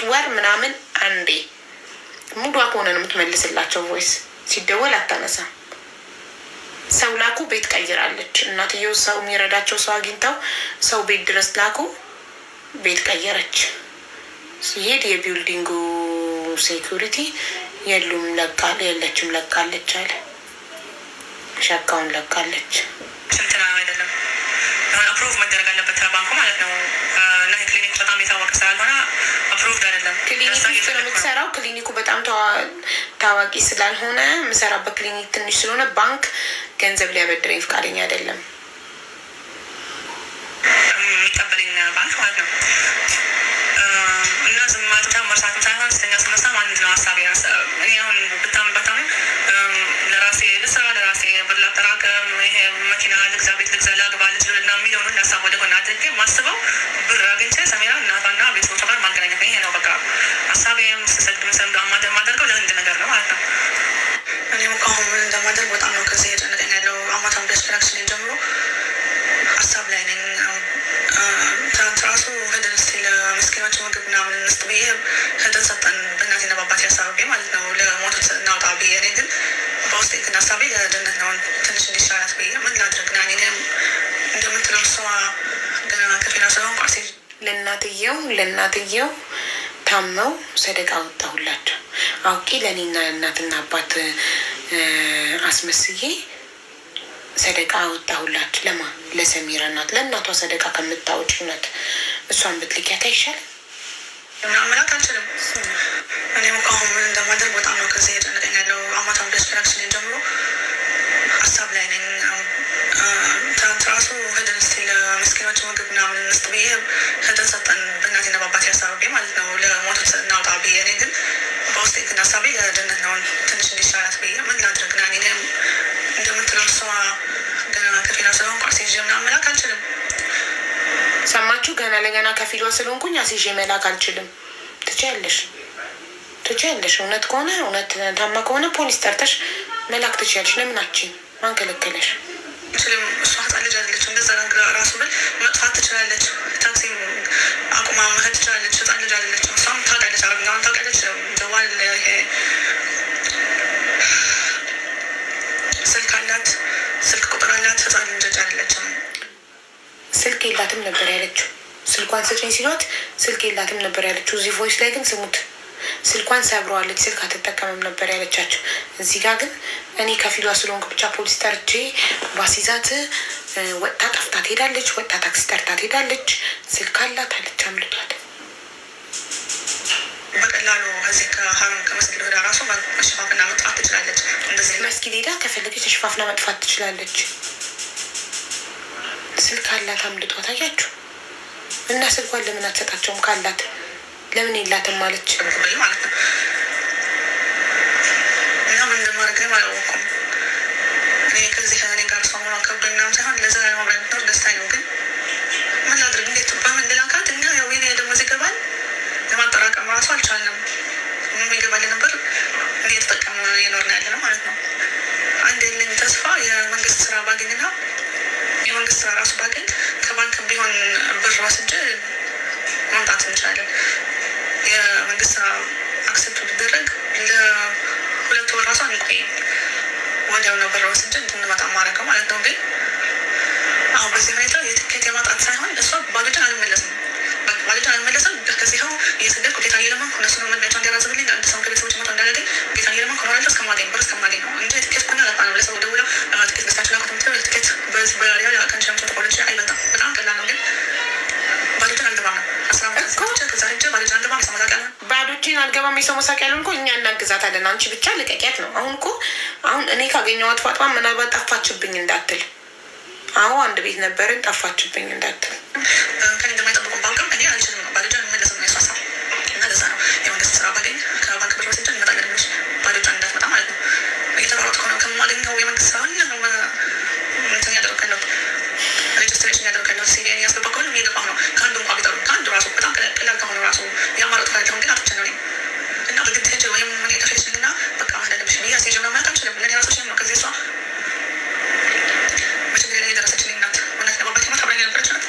ወር ምናምን አንዴ ሙዷ ከሆነ ነው የምትመልስላቸው። ቮይስ ሲደወል አታነሳም። ሰው ላኩ፣ ቤት ቀይራለች። እናትየው ሰው የሚረዳቸው ሰው አግኝተው ሰው ቤት ድረስ ላኩ፣ ቤት ቀየረች። ሲሄድ የቢልዲንጉ ሴኩሪቲ የሉም ለቃለ የለችም ለቃለች አለ። ሸካውን ለቃለች። ስንትና አይደለም አፕሩቭ መደረግ አለበት ባንኩ ማለት ነው። እና ክሊኒክ በጣም የታወቀ ስላልሆነ አፕሩቭ አይደለም። ክሊኒክ ውስጥ ነው የምትሰራው። ክሊኒኩ በጣም ታዋቂ ስላልሆነ የምሰራበት ክሊኒክ ትንሽ ስለሆነ ባንክ ገንዘብ ሊያበድረኝ ፈቃደኛ አይደለም። የሚቀበለኝ ባንክ ማለት ነው። እና ዝም ማለትታ መርሳት ሳይሆን ስተኛ ስነሳ ማንድ ነው ሀሳቤ። እኔ አሁን በጣም ለራሴ ልስራ፣ ለራሴ ብር ላጠራቀም፣ ይሄ መኪና ልግዛ፣ ቤት ልግዛ፣ ላግባ፣ ልጅ ና የሚለውን ሀሳብ ወደ ጎን አድርጌ ማስበው ብር አግኝቼ ሰሜራ እናቷና ቤተሰቦቿ ጋር ማገናኘት። ይሄ ነው በቃ ሀሳቤም። ስሰግድ መሰምዶ ማደርገው ለህንድ ነገር ነው ማለት ነው። እኔም እኮ አሁን ምን እንደማደርግ በጣም ነው ከዚህ የጨነቀኝ ያለው። አማታም ደስ ከነክስኔን ጀምሮ ሀሳብ ላይ ነኝ። ትናንት ራሱ ሄደን እስኪ ለመስኪኖች ምግብ ምናምን እንስጥ ብዬ ሄደን ሰጠን፣ በእናቴና በአባቴ ሀሳብ ማለት ነው። ለሞቱት እናውጣ ብዬ እኔ ግን በውስጤ ግን ሀሳቤ ለድነት ነው፣ ትንሽ እንዲሻላት ብዬ ምን ላድርግ ና እንደምትለው እሷ ገና ከፊና ስለሆን ቋሴ ለእናትየው ታመው ሰደቃ ወጣሁላቸው። አውቄ ለእኔና እናትና አባት አስመስዬ ሰደቃ ወጣሁላቸው። ለማ ለሰሚራ እናት ለእናቷ ሰደቃ ከምታወጪነት እሷን ብትልኪያት አይሻልም? ምናምላት አልችልም። እኔም እኮ አሁን ምን እንደማደርግ በጣም ነው ከዚህ የጨነቀኝ ያለው። አማታም ደስ ከነክስኔን ጀምሮ ሀሳብ ላይ ነኝ። ትናንት ራሱ ሄደን እስኪ ለመስኪኖች ምግብ ምናምን እንስጥ ብዬ ሄደን ሰጠን፣ በእናቴና በአባቴ ሀሳብ ማለት ነው። ለሞቱት እናውጣ ብዬ እኔ ግን በውስጤ ግን ሀሳቤ ለድነት ነው፣ ትንሽ እንዲሻላት ብዬ ምን ላድርግ ና እንደምትለው እሷ ገና ከፊና ስለሆን ቋሴ ምናምን መላክ አልችልም። ሰማችሁ? ገና ለገና ከፊሏ ስለሆንኩኝ አስይዤ መላክ አልችልም። ትችያለሽ። እውነት ከሆነ እውነት ታማ ከሆነ ፖሊስ ጠርተሽ መላክ ትችያለሽ። ለምናችን ማን ከለከለሽ? ችልም እሷ ህፃን ልጅ አይደለች። እንደዛ ነገር ራሱ ብል መጥፋት ትችላለች። ታክሲ አቁማ መሄድ ትችላለች። ህፃን ልጅ አይደለች። እሷም ታውቃለች፣ አረብኛውን ታውቃለች። ጀዋል ስልክ አላት፣ ስልክ ቁጥር አላት። ህፃን ልጅ አይደለችም። ስልክ የላትም ነበር ያለችው። ስልኳን ስጭኝ ሲሏት ስልክ የላትም ነበር ያለችው። እዚህ ቮይስ ላይ ግን ስሙት፣ ስልኳን ሰብረዋለች፣ ስልክ አትጠቀምም ነበር ያለቻቸው። እዚህ ጋር ግን እኔ ከፊሏ ስለሆንኩ ብቻ ፖሊስ ጠርቼ ባሲዛት ወጣ ጠፍታ ትሄዳለች፣ ወጣ ታክሲ ጠርታ ትሄዳለች። ስልክ አላት አለች፣ አምልጧል። በቀላሉ እዚህ ከሀሩን ከመስጊድ ወደ ራሱ መሸፋፍና መጥፋት ትችላለች። እንደዚህ መስጊድ ሄዳ ከፈለገች ተሸፋፍና መጥፋት ትችላለች። ስልክ አላት፣ አምልጧት። አያችሁ? እና ስልኳን ለምን አትሰጣቸውም? ካላት ለምን የላትም ማለች ማለት ነው። እና ምን እንደማደርግ አላወኩም። እኔ ከዚህ ከእኔ ጋር ሰው ሆኖ ከብዶኝ ምናምን ሳይሆን ለዛ ማብራት ነው ደስታኝ ነው። ግን ምን ላድርግ? እንዴት በምን ልላካት? እኛ ያው የኔ ደሞዝ ይገባል፣ ለማጠራቀም ራሱ አልቻልንም። ምንም ይገባል ነበር እኔ የተጠቀም የኖር ነው ያለ ነው ማለት ነው። አንድ የለኝ ተስፋ የመንግስት ስራ ባገኝና የመንግስት ስራ ራሱ ባገኝ ከባንክ ቢሆን ብር ወስጄ መምጣት እንችላለን። የመንግስት ስራ አክሰፕት ቢደረግ ለ2 ወር ራሱ አንቆይም። ወዲያው ነው ብር ወስጄ እንድንመጣ ማድረገው ማለት ነው። ግን አሁን በዚህ ሁኔታ የትኬት የማጣት ሳይሆን እሷ ባለችን አልመለስም። ከዚህ ሁ እየሰደድኩ ጌታ እየለመንኩ እነሱ ነው መድሚያቸው እንዲያራዝብልኝ አንድ ሰው ከቤተሰቦች መጣ እንዳለገኝ ጌታ እየለመንኩ ኖራለሁ እስከማገኝ ብር እስከማገኝ ነው እንጂ ትኬት ኩኛ ለጣ ነው። ለሰው ደውለው ትኬት ገዝታችሁ ላኩት ምትለው ትኬት በሪያል ከአንድ ሺህ 500 ተቆልቼ አይበልጥም። በጣም ቀላል ነው። ግን ባዶችን አልገባም ነው 15 ከዛ ሄጄ ባዶችን አልገባም። የሰው መሳቂያ ነው። ባዶችን አልገባም የሰው መሳቂያ ያሉን እኮ እኛ እናግዛታለን። አንቺ ብቻ ልቀቂያት ነው። አሁን እኮ አሁን እኔ ካገኘኋት ፋጥማ ምናልባት ጠፋችብኝ እንዳትል። አዎ አንድ ቤት ነበርን ጠፋችብኝ እንዳትል። ከኔ እንደማይጠብቁም ባውቅም እኔ አልችልም ነው ባዶችን አልመለስም ነው የሷሳ እና ለዛ ነው የመንግስት ስራ ባገኝ ከባንክ ብር ወስጄ እንመጣለን ብለሽ ባዶችን እንዳትመጣ ማለት ነው። እየተሯሯጥኩ ነው ከማገኘው የመንግስት ስራ እንትን ያደረገ ነው ሬጅስትሬሽን ያደረገ ነው። ሲቪ ያስገባ ከሆነ እየገባሁ ነው። ከአንዱ እንኳ ቢጠሩ ከአንዱ ራሱ በጣም ቀላል ከሆነ ራሱ ያማረጡ ካለሁን ግን አትቸ ነው እና በግድ ሄጅ ወይም እኔ ከፌች እና በቃ ማለለብሽ ብያ ሴጅ ነው ማለት አልችልም። ለእኔ ራሱ ነው ከዚህ እሷ መችግር ላይ የደረሰችልኝ ናት። እውነት ለባባት ማ ታብረኝ ነበረች ናት።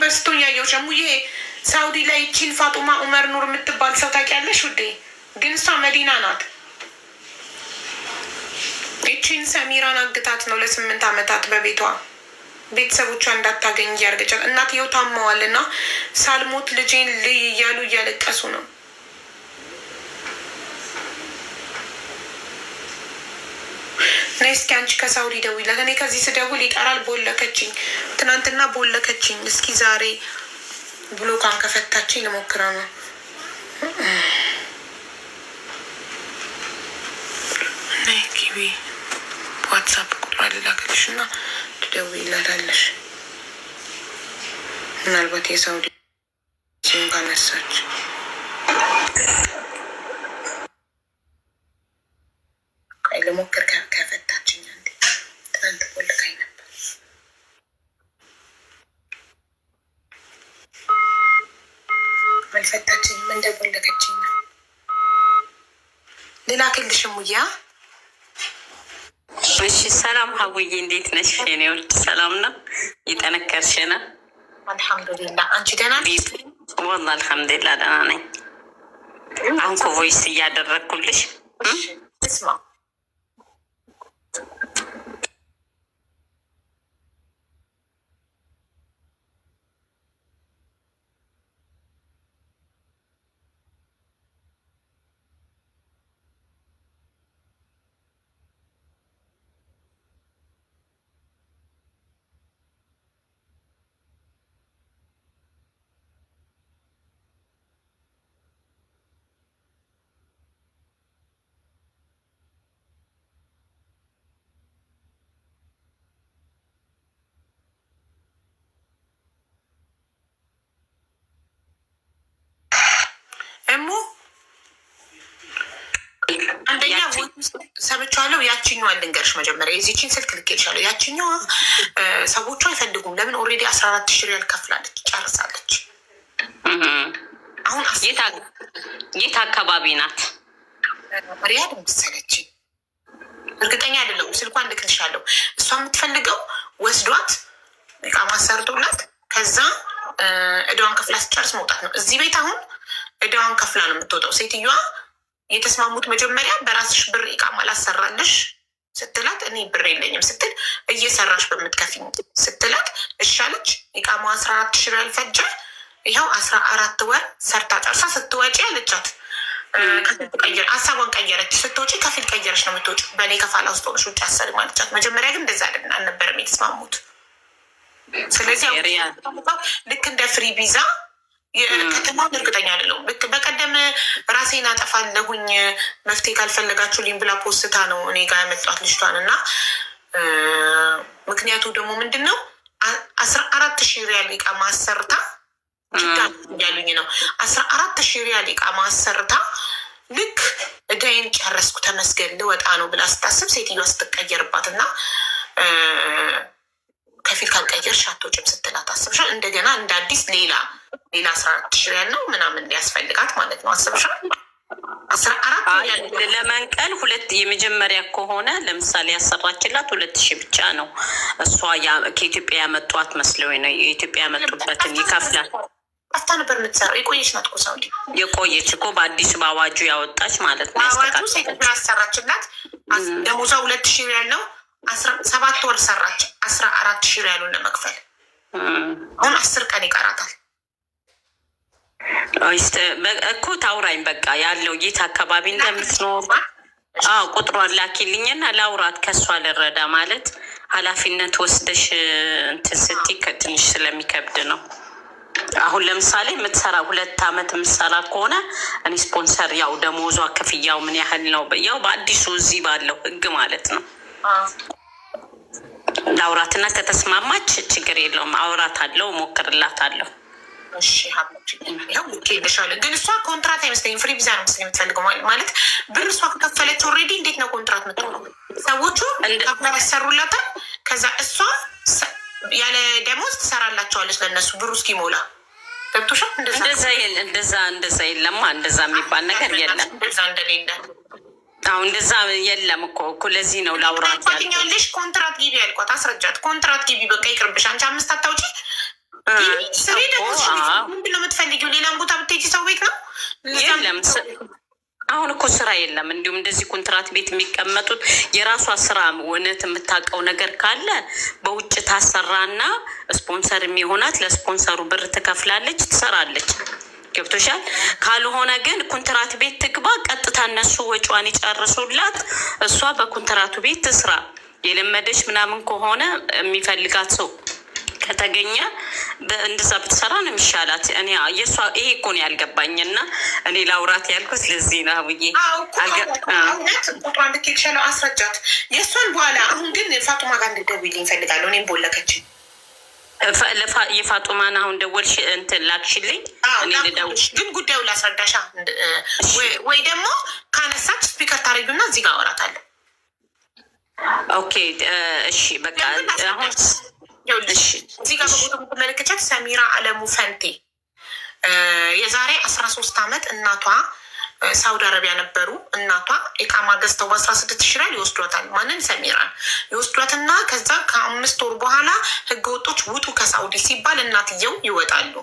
በስቶ እያየሁሽ ሙዬ ሳውዲ ላይ ይቺን ፋጡማ ኡመር ኑር የምትባል ሰው ታውቂያለሽ ውዴ? ግን እሷ መዲና ናት። ይቺን ሰሚራን አግታት ነው ለ8 ዓመታት በቤቷ ቤተሰቦቿ እንዳታገኝ እያርገጫል። እናትየው ታማዋል እና ሳልሞት ልጄን ልይ እያሉ እያለቀሱ ነው። ነይ እስኪ አንቺ ከሳውዲ ደውይላት። እኔ ከዚህ ስደውል ይጠራል። ቦለከችኝ፣ ትናንትና ቦለከችኝ። እስኪ ዛሬ ብሎካን ከፈታችኝ ልሞክራ ነው። ነይ ግቢ። ዋትሳፕ ቁጥር ልላክልሽ እና ትደውይላታለሽ። ምናልባት የሳውዲ ሲሆን ካነሳች ልሞክር። ከፈታችኝ አንዴ ትናንት ቦልካኝ ነበር። አልፈታችኝም። እንደቦለከችኝ ነው። ልላክልሽም ሙያ። እሺ ሰላም ሀቡዬ፣ እንዴት ነሽ? የኔ ወልድ ሰላም ነው? እየጠነከርሽ ነው? አልሐምዱሊላ። አንቺ ደህና ነሽ? ወላሂ አልሐምዱሊላ ደህና ነኝ። አሁን ቮይስ እያደረግኩልሽ ስማ። እሙ አንደኛ ሰምቻለሁ። ያችኛዋን ልንገርሽ መጀመሪያ፣ የዚችን ስልክ ልኬልሻለሁ። ያችኛዋ ሰዎቹ አይፈልጉም። ለምን? ኦልሬዲ 14,000 ሪያል ከፍላለች፣ ጨርሳለች። አሁን የት አካባቢ ናት? ሪያድ መሰለችኝ፣ እርግጠኛ አይደለሁም። ስልኳን ልክልሻለሁ። እሷ የምትፈልገው ወስዷት እቃ ማሰርቶላት ከዛ እዳዋን ከፍላ ስጨርስ መውጣት ነው። እዚህ ቤት አሁን እዳዋን ከፍላ ነው የምትወጣው። ሴትዮዋ የተስማሙት መጀመሪያ በራስሽ ብር ኢቃማ ላሰራልሽ ስትላት፣ እኔ ብር የለኝም ስትል እየሰራሽ በምትከፊኝ ስትላት እሻለች። ኢቃማ 14,000 ሪያል ፈጀ። ይኸው 14 ወር ሰርታ ጨርሳ ስትወጪ አለቻት። ሀሳቧን ቀየረች። ስትወጪ ከፊል ቀየረች ነው የምትወጪ። በእኔ ከፋላ ውስጥ ሆነሽ ውጭ አሰሪ ማለቻት። መጀመሪያ ግን እንደዛ አልነበረም የተስማሙት። ስለዚህ ልክ እንደ ፍሪ ቪዛ ከተማን እርግጠኛ አይደለሁም። በቀደም ራሴን አጠፋለሁኝ መፍትሄ ካልፈለጋችሁልኝ ብላ ፖስታ ነው እኔ ጋር ያመጣት ልጅቷን። እና ምክንያቱ ደግሞ ምንድን ነው 14,000 ሪያል ኢቃማ አሰርታ ያሉኝ ነው። 14,000 ሪያል ኢቃማ አሰርታ ልክ እዳይን ጨረስኩ ተመስገን ልወጣ ነው ብላ ስታስብ ሴትዮዋ ስትቀየርባት እና ከፊል ካልቀየርሽ አትወጪም ስትላት አስብሻል። እንደገና እንደ አዲስ ሌላ 14,000 ሪያል ነው ምናምን ሊያስፈልጋት ማለት ነው። አስብሻል 14 ለመንቀል ሁለት የመጀመሪያ ከሆነ ለምሳሌ ያሰራችላት 2,000 ብቻ ነው። እሷ ከኢትዮጵያ ያመጧት መስለው ነው። የኢትዮጵያ ያመጡበትን ይከፍላል። ጠፍታ ነበር የምትሰራው። የቆየች ናት እኮ ሳውዲ የቆየች እኮ በአዲሱ በአዋጁ ያወጣች ማለት ነው። በአዋጁ ሴትዮዋ ያሰራችላት ደሞዟ 2,000 ሪያል ነው። 7 ወር ሰራች 14,000 ሪያሉን ለመክፈል። አሁን 10 ቀን ይቀራታል እኮ። ታውራኝ በቃ ያለው የት አካባቢ እንደምትኖር ቁጥሯን ላኪልኝና ላውራት። ከሷ ልረዳ ማለት ኃላፊነት ወስደሽ እንትን ስትይ ትንሽ ስለሚከብድ ነው። አሁን ለምሳሌ የምትሰራ 2 ዓመት የምትሰራ ከሆነ እኔ ስፖንሰር ያው ደሞዟ ክፍያው ምን ያህል ነው ያው በአዲሱ እዚህ ባለው ህግ ማለት ነው። ላውራትና ከተስማማች ችግር የለውም። አውራት አለው ሞክርላት አለው። እሺ ሀብች ያው ልኬልሻለሁ። ግን እሷ ኮንትራት አይመስለኝም ፍሪ ቪዛ ነው መስለኝ የምትፈልገው። ማለት ብር እሷ ከከፈለች ኦልሬዲ እንዴት ነው ኮንትራት የምትሆነው? ሰዎቹ ያሰሩላታል። ከዛ እሷ ያለ ደሞዝ ትሰራላቸዋለች ለእነሱ ብሩ እስኪሞላ። ገብቶሻል? እንደዛ የለማ። እንደዛ የሚባል ነገር የለም። እንደዛ እንደሌለ አሁን እንደዛ የለም እኮ ለዚህ ነው ላውራት ያለሽ። ኮንትራት ጊቢ ያልኳት አስረጃት። ኮንትራት ጊቢ በቃ ይቅርብሽ። አንቺ 5 አታውጪ ስሬ ደግሞ ምንድን ነው የምትፈልጊው? ሌላም ቦታ ብትሄጂ ሰው ቤት ነው የለም። አሁን እኮ ስራ የለም። እንዲሁም እንደዚህ ኮንትራት ቤት የሚቀመጡት የራሷ ስራ እውነት የምታውቀው ነገር ካለ በውጭ ታሰራና ስፖንሰር የሚሆናት ለስፖንሰሩ ብር ትከፍላለች፣ ትሰራለች። ገብቶሻል? ካልሆነ ግን ኮንትራት ቤት ትግባ፣ ቀጥታ እነሱ ወጪዋን ይጨርሱላት፣ እሷ በኮንትራቱ ቤት ትስራ። የለመደች ምናምን ከሆነ የሚፈልጋት ሰው ከተገኘ እንደዛ ብትሰራ ነው የሚሻላት። እኔ የእሷ ይሄ እኮ ነው ያልገባኝና እኔ ላውራት ያልኩት ለዚህ ነው። ብዬ ቁጥሯን ልክ የተሻለው አስረጃት የእሷን በኋላ። አሁን ግን ፋጡማ ጋር እንድትደውይልኝ እፈልጋለሁ። እኔም ቦለከችኝ። የፋጡማን አሁን ደወልሽ እንትን ላክሽልኝ። እኔ ልደውል ግን ጉዳዩ ላስረዳሻ ወይ ደግሞ ካነሳች ስፒከር ታደርጊውና እዚህ ጋር አወራታለሁ። ኦኬ እሺ በቃ አሁን እዚህ ጋር በቦታ የምትመለከቻት ሰሚራ አለሙ ፈንቴ የዛሬ 13 ዓመት እናቷ ሳውዲ አረቢያ ነበሩ። እናቷ ኢቃማ ገዝተው በ16 ሺህ ሪያል ይወስዷታል። ማንን? ሰሚራን ይወስዷትና ከዛ ከ5 ወር በኋላ ህገ ወጦች ውጡ ከሳውዲ ሲባል እናትየው ይወጣሉ።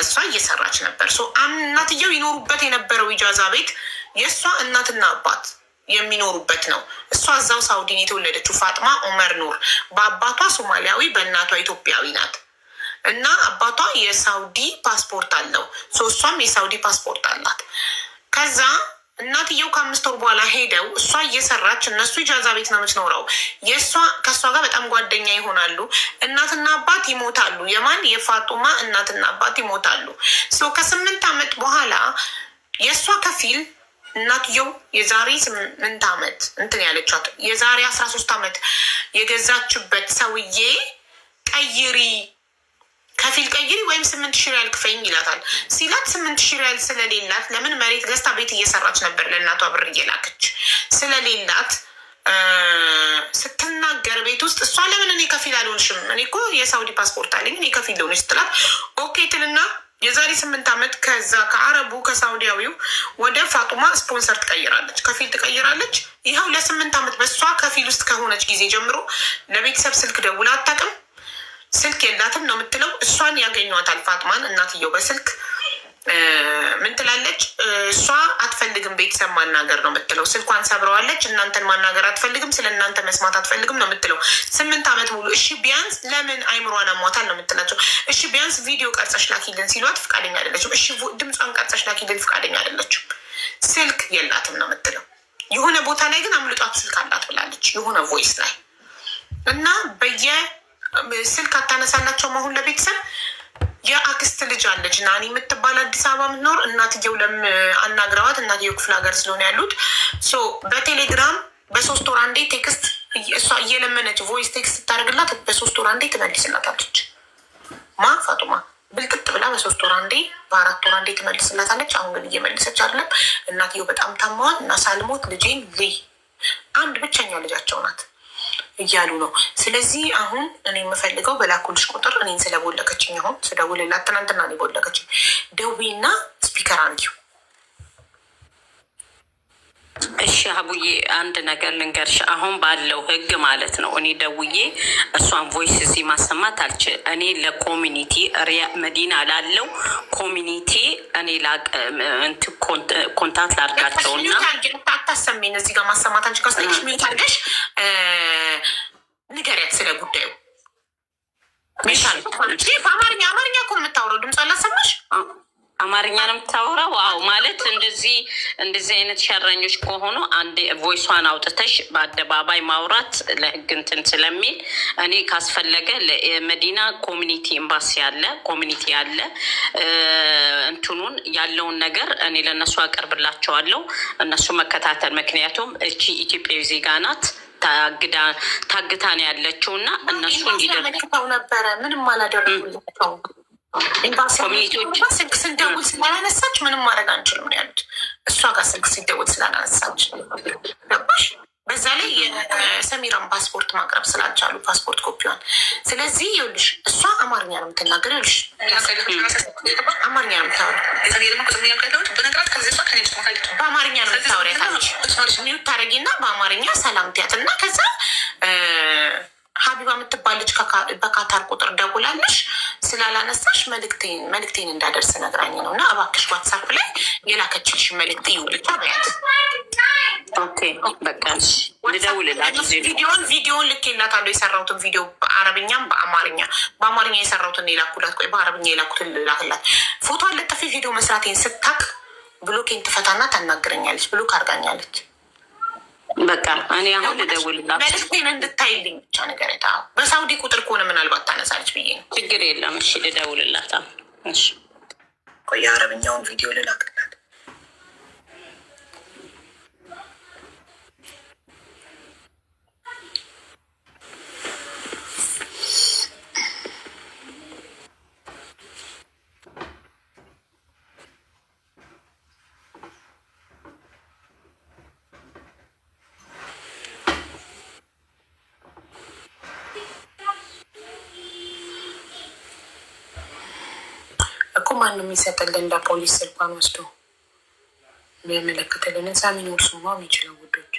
እሷ እየሰራች ነበር። እናትየው ይኖሩበት የነበረው ኢጃዛ ቤት የእሷ እናትና አባት የሚኖሩበት ነው። እሷ እዛው ሳውዲን የተወለደችው ፋጥማ ኡመር ኑር በአባቷ ሶማሊያዊ በእናቷ ኢትዮጵያዊ ናት። እና አባቷ የሳውዲ ፓስፖርት አለው፣ እሷም የሳውዲ ፓስፖርት አላት። ከዛ እናትየው ከ5 ወር በኋላ ሄደው እሷ እየሰራች እነሱ ኢጃዛ ቤት ነው የምትኖረው። ከእሷ ጋር በጣም ጓደኛ ይሆናሉ። እናትና አባት ይሞታሉ። የማን? የፋጡማ እናትና አባት ይሞታሉ። ከ8 ዓመት በኋላ የእሷ ከፊል እናትየው የዛሬ 8 ዓመት እንትን ያለቻት የዛሬ 13 ዓመት የገዛችበት ሰውዬ ቀይሪ፣ ከፊል ቀይሪ ወይም 8 ሺህ ሪያል ክፈኝ ይላታል። ሲላት 8 ሺህ ሪያል ስለሌላት፣ ለምን መሬት ገዝታ ቤት እየሰራች ነበር ለእናቷ ብር እየላከች ስለሌላት ስትናገር ቤት ውስጥ እሷ ለምን እኔ ከፊል አልሆንሽም? እኔ እኮ የሳውዲ ፓስፖርት አለኝ እኔ ከፊል ልሆንሽ ስትላት ኦኬ ትልና የዛሬ 8 ዓመት ከዛ ከአረቡ ከሳውዲያዊው ወደ ፋጡማ ስፖንሰር ትቀይራለች፣ ከፊል ትቀይራለች። ይኸው ለ8 ዓመት በእሷ ከፊል ውስጥ ከሆነች ጊዜ ጀምሮ ለቤተሰብ ስልክ ደውላ አታውቅም። ስልክ የላትም ነው የምትለው። እሷን ያገኟታል ፋጡማን እናትየው በስልክ ምን ትላለች? እሷ አትፈልግም ቤተሰብ ማናገር ነው የምትለው። ስልኳን ሰብረዋለች። እናንተን ማናገር አትፈልግም፣ ስለ እናንተ መስማት አትፈልግም ነው የምትለው 8 ዓመት ሙሉ። እሺ ቢያንስ ለምን አይምሯን አሟታል ነው የምትላቸው። እሺ ቢያንስ ቪዲዮ ቀርጸሽ ላኪልን ሲሏት ፍቃደኛ አይደለችም። እሺ ድምጿን ቀርጸሽ ላኪልን ፍቃደኛ አይደለችም። ስልክ የላትም ነው የምትለው። የሆነ ቦታ ላይ ግን አምልጧት ስልክ አላት ብላለች፣ የሆነ ቮይስ ላይ እና ስልክ አታነሳላቸው መሆን ለቤተሰብ የአክስት ልጅ አለች ናኒ የምትባል አዲስ አበባ የምትኖር። እናትየው አናግረዋት፣ እናትየው ክፍለ ሀገር ስለሆነ ያሉት በቴሌግራም በ3 ወር አንዴ ቴክስት እሷ እየለመነች ቮይስ ቴክስት ስታደርግላት በ3 ወር አንዴ ትመልስላታለች። ፋጡማ ብልቅጥ ብላ በ3 ወር አንዴ በ4 ወር አንዴ ትመልስላታለች። አሁን ግን እየመለሰች አይደለም። እናትየው በጣም ታማዋል እና ሳልሞት ልጄን ልይ አንድ ብቸኛ ልጃቸው ናት እያሉ ነው። ስለዚህ አሁን እኔ የምፈልገው በላኩልሽ ቁጥር እኔን ስለቦለከችኝ አሁን ስደውልላት ትናንትና ነው የቦለከችኝ። ደውይና ስፒከር አንጊው። እሺ አቡዬ አንድ ነገር ልንገርሽ። አሁን ባለው ህግ ማለት ነው እኔ ደውዬ እሷን ቮይስ እዚህ ማሰማት አልችል። እኔ ለኮሚኒቲ ሪያ መዲና ላለው ኮሚኒቲ እኔ ኮንታክት ላድርጋቸውና አታሰሜን እዚህ ጋር ማሰማት አንቺ ካስጠቅሽ ሚዩት አድርገሽ ንገሪያት ስለ ጉዳዩ። በአማርኛ እኮ ነው የምታወራው። ድምፅ አላሰማሽ? አማርኛ ነው የምታወራው? አዎ። ማለት እንደዚህ አይነት ሸረኞች ከሆኑ አንድ ቮይሷን አውጥተሽ በአደባባይ ማውራት ለህግ እንትን ስለሚል እኔ ካስፈለገ ለመዲና ኮሚኒቲ ኤምባሲ ያለ ኮሚኒቲ ያለ እንትኑን ያለውን ነገር እኔ ለእነሱ አቀርብላቸዋለሁ። እነሱ መከታተል፣ ምክንያቱም እቺ ኢትዮጵያዊ ዜጋ ናት ታግታ ነው ያለችው እና እነሱ እንዲደርግተው ነበረ ምንም አላደረጉልቸው። ኮሚኒቲዎች ስልክ ስንደውል ስላላነሳች ምንም ማድረግ አንችልም ነው ያሉት። እሷ ጋር ስልክ ሲደውል ስላላነሳች ገባሽ? በዛ ላይ የሰሚራን ፓስፖርት ማቅረብ ስላልቻሉ ፓስፖርት ኮፒዋን። ስለዚህ ይኸውልሽ እሷ አማርኛ ነው የምትናገር። ይኸውልሽ አማርኛ ነው የምታወራ፣ በአማርኛ ነው የምታወሪያታለች። ሚዩት ታደርጊና በአማርኛ ሰላም ትያት እና ከዛ ሀቢባ የምትባል ልጅ በካታር ቁጥር ደውላለሽ ስላላነሳሽ መልእክቴን እንዳደርስ ነግራኝ ነው። እና እባክሽ ዋትሳፕ ላይ የላከችልሽ መልእክት ይውልቻ በያት። ኦኬ በቃ ልደውልላት። ቪዲዮን ልኬላታለሁ። የሰራሁትን ቪዲዮ በአረብኛም በአማርኛ የሰራሁትን የላኩላት። ቆይ በአረብኛ የላኩትን ልላክላት። ፎቶ አለጠፊ ቪዲዮ መስራቴን ስታቅ ብሎኬን ትፈታና ታናግረኛለች። ብሎክ አድርጋኛለች። በቃ እኔ አሁን ልደውልላት። መልዕክቴን እንድታይልኝ ብቻ ነገር በሳውዲ ቁጥር ከሆነ ምናልባት ታነሳለች ብዬ ነው። ችግር የለም። እሺ ልደውልላት። እሺ ቆይ የአረብኛውን ቪዲዮ ልላክላት። ማንም የሚሰጥልን እንደ ፖሊስ ስልኳን ወስዶ የሚያመለክትልን ሳሚኖር ሱማ የሚችለው ውዶች